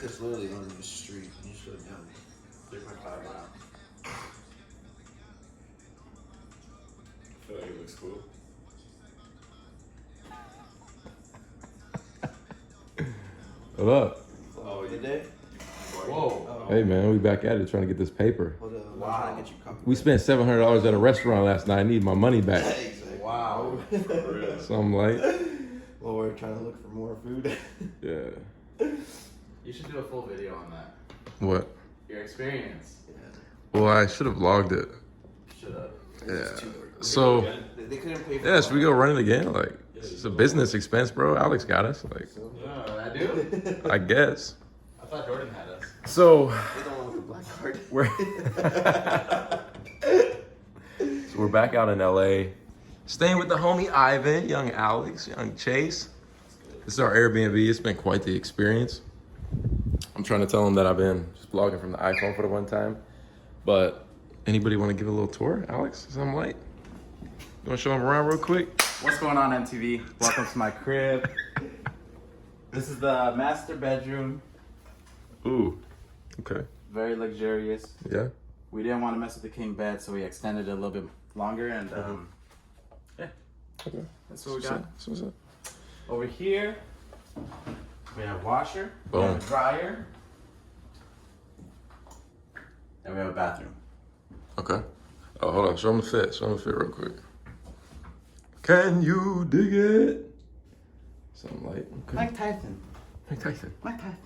This is literally on the street. You just go down 3.5 miles. I feel like it looks cool. What up? Oh, you did? Whoa. Hey man, we back at it trying to get this paper. Hold on, Wow. I'm trying to get you coffee. We spent $700 at a restaurant last night. I need my money back. Exactly. Wow. For real. Something like, Well, we're trying to look for more food. yeah. You should do a full video on that. What? Your experience. Well, I should have logged it. Should have. Yeah. So, They couldn't pay for yeah, should we go run it again? Like, it's a business expense, bro. Alex got us. Like, No, I do? I guess. I thought Jordan had us. So, They don't want the black card. so we're back out in LA. Staying with the homie Ivan, young Alex, young Chase. This is our Airbnb. It's been quite the experience. I'm trying to tell him that I've been just vlogging from the iPhone for the one time. But anybody want to give a little tour? Alex, something light? You want to show him around real quick? What's going on, MTV? Welcome to my crib. This is the master bedroom. Ooh, okay. Very luxurious. Yeah? We didn't want to mess with the king bed, so we extended it a little bit longer. And yeah, Okay. that's what we got. So what's up? Over here, we have a washer, we Boom. have a dryer, and we have a bathroom. Okay. Oh, hold on. Show him the fit. Show him the fit real quick. Can you dig it? Something light. Okay. Mike Tyson. Mike Tyson. Mike Tyson.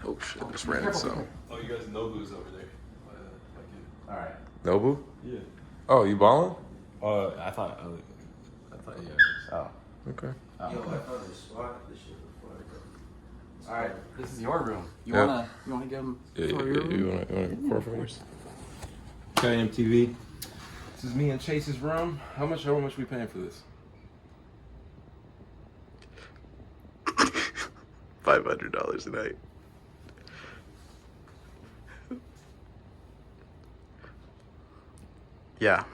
Oh shit, just ran into something. Oh, you guys know who's over there. All right. Nobu? Yeah. Oh, you balling? I thought yeah. Oh. Okay. Yo, I found this spot. This shit before I go. All right. This is your room. You Yeah. wanna give him Yeah, for yeah, your yeah. room? You want to record for us? Okay, MTV. This is me and Chase's room. How much we paying for this? $500 a night. Yeah.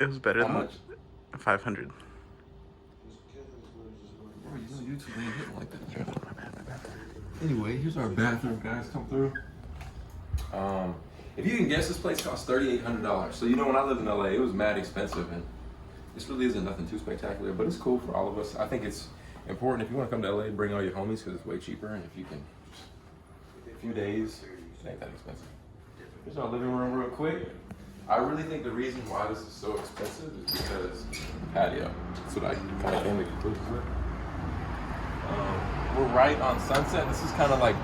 It was better How than much? 500. Bro, you know YouTube ain't hitting like that. Anyway, here's our bathroom, guys. Come through. If you can guess, this place costs $3,800. So you know, when I lived in LA, it was mad expensive, and this really isn't nothing too spectacular, but it's cool for all of us. I think it's important if you want to come to LA, bring all your homies because it's way cheaper, and if you can, just a few days, it ain't that expensive. Here's our living room, real quick. I really think the reason why this is so expensive is because patio. That's what I kind of came to conclusion with. We're right on Sunset. This is kind of like,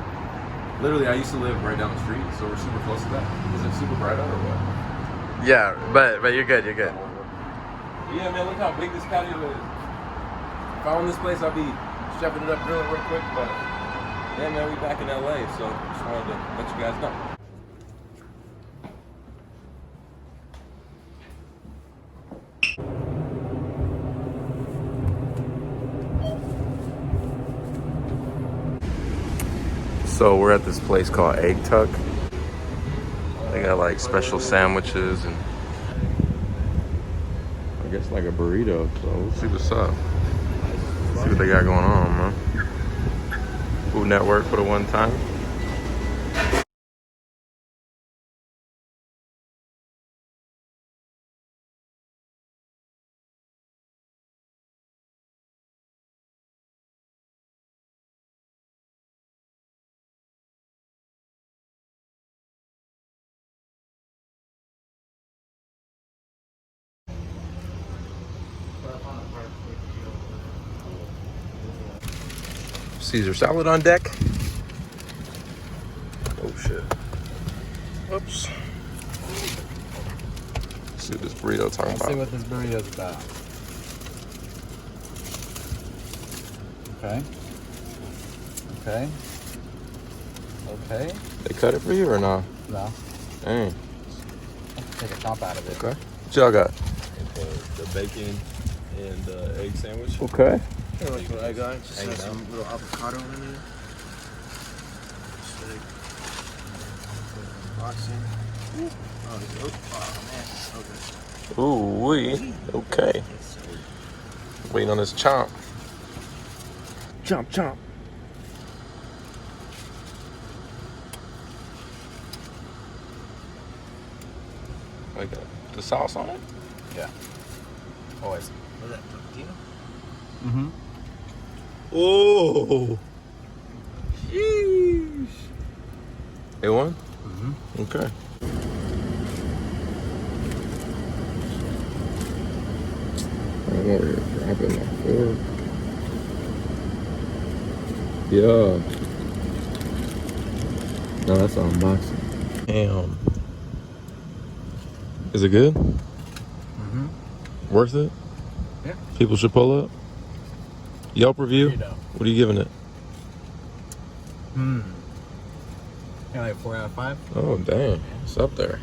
literally, I used to live right down the street, so we're super close to that. Is it super bright out or what? Yeah, but you're good. You're good. Yeah, man, look how big this patio is. If I own this place, I'll be shoving it up real quick, but yeah, man, we back in LA, so just wanted to let you guys know. So we're at this place called Egg Tuck. They got like special sandwiches and I guess like a burrito. So we'll see what's up. See what they got going on, man. Food Network for the one time. Caesar salad on deck. Oh shit. Whoops. Let's see what this burrito talking Let's see about. what this burrito's about. Okay. Okay. Okay. They cut it for you or not? No. Dang. Take a chomp out of it. Okay. What y'all got? The bacon and the egg sandwich. Okay. Hey, what you got? Just Hang have it some little avocado in there. Steak. Boxing. Oh, man. Okay. Ooh wee. Okay. Waiting on this chomp. Chomp, chomp. Like that. The sauce on it? Yeah. Always. What is that, tortilla? Mm-hmm. Oh. Sheesh. A1? Mm-hmm. Okay. I'm over here dropping my fork. Yeah. No, that's unboxing. Damn. Is it good? Mm-hmm. Worth it? Yeah. People should pull up? Yelp review? You know. What are you giving it? Yeah, like 4 out of 5. Oh, dang. It's up there.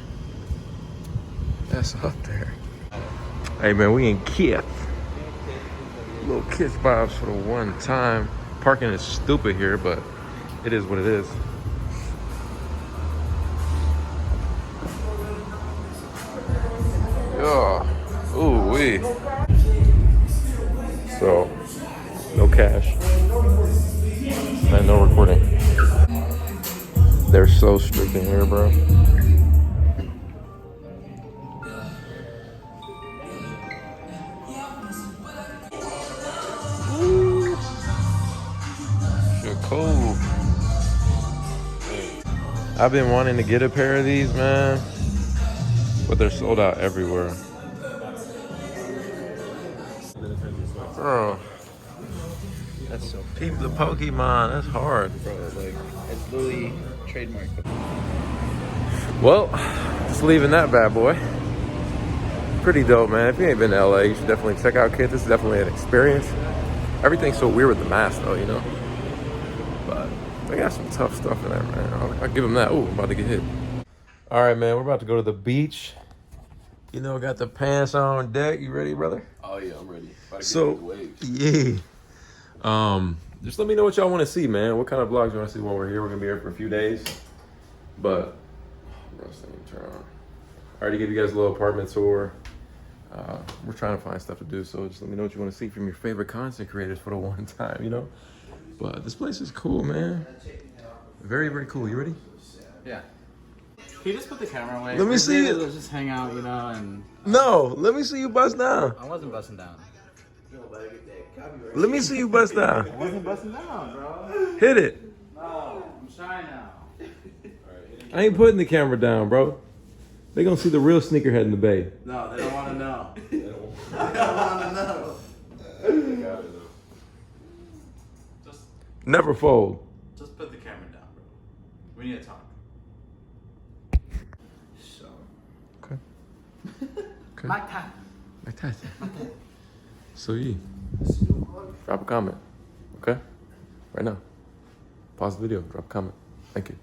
That's up there. Hey, man, we in Kiev. Little kiss vibes for the one time. Parking is stupid here, but it is what it is. Yeah. Ooh, wee. So, no cash. And no recording. They're so strict in here, bro. Ooh. Shit cool. I've been wanting to get a pair of these, man, but they're sold out everywhere. Bro, That's so peep the Pokemon. That's hard. bro, like it's literally trademark. Well, just leaving that bad boy. Pretty dope, man. If you ain't been to LA, you should definitely check out Kit. This is definitely an experience. Everything's so weird with the mask, though, you know. But they got some tough stuff in there, man. I'll give them that. Ooh, I'm about to get hit. All right, man. We're about to go to the beach. You know, got the pants on deck. You ready, brother? Oh yeah, I'm ready. About to get So, into the waves. yeah. Just let me know what y'all want to see, man. What kind of vlogs you want to see while we're here? We're gonna be here for a few days, but bro, turn on. I already gave you guys a little apartment tour. We're trying to find stuff to do, so just let me know what you want to see from your favorite content creators for the one time, you know. But this place is cool, man. Very, very cool. You ready? Yeah. Can you just put the camera away? Let me see it. Let's just hang out, you know, and No, let me see you bust down. I wasn't busting down. Let me see you bust down. I wasn't busting down, bro. Hit it. No, I'm shy now. I ain't putting the camera down, bro. They gonna see the real sneakerhead in the bay. No, they don't want to know. I don't want to know. Just Never fold. put the camera down, bro. We need to talk. So, Okay. Okay. My time. Like that. So you drop a comment. Okay? Right now. Pause the video. Drop a comment. Thank you.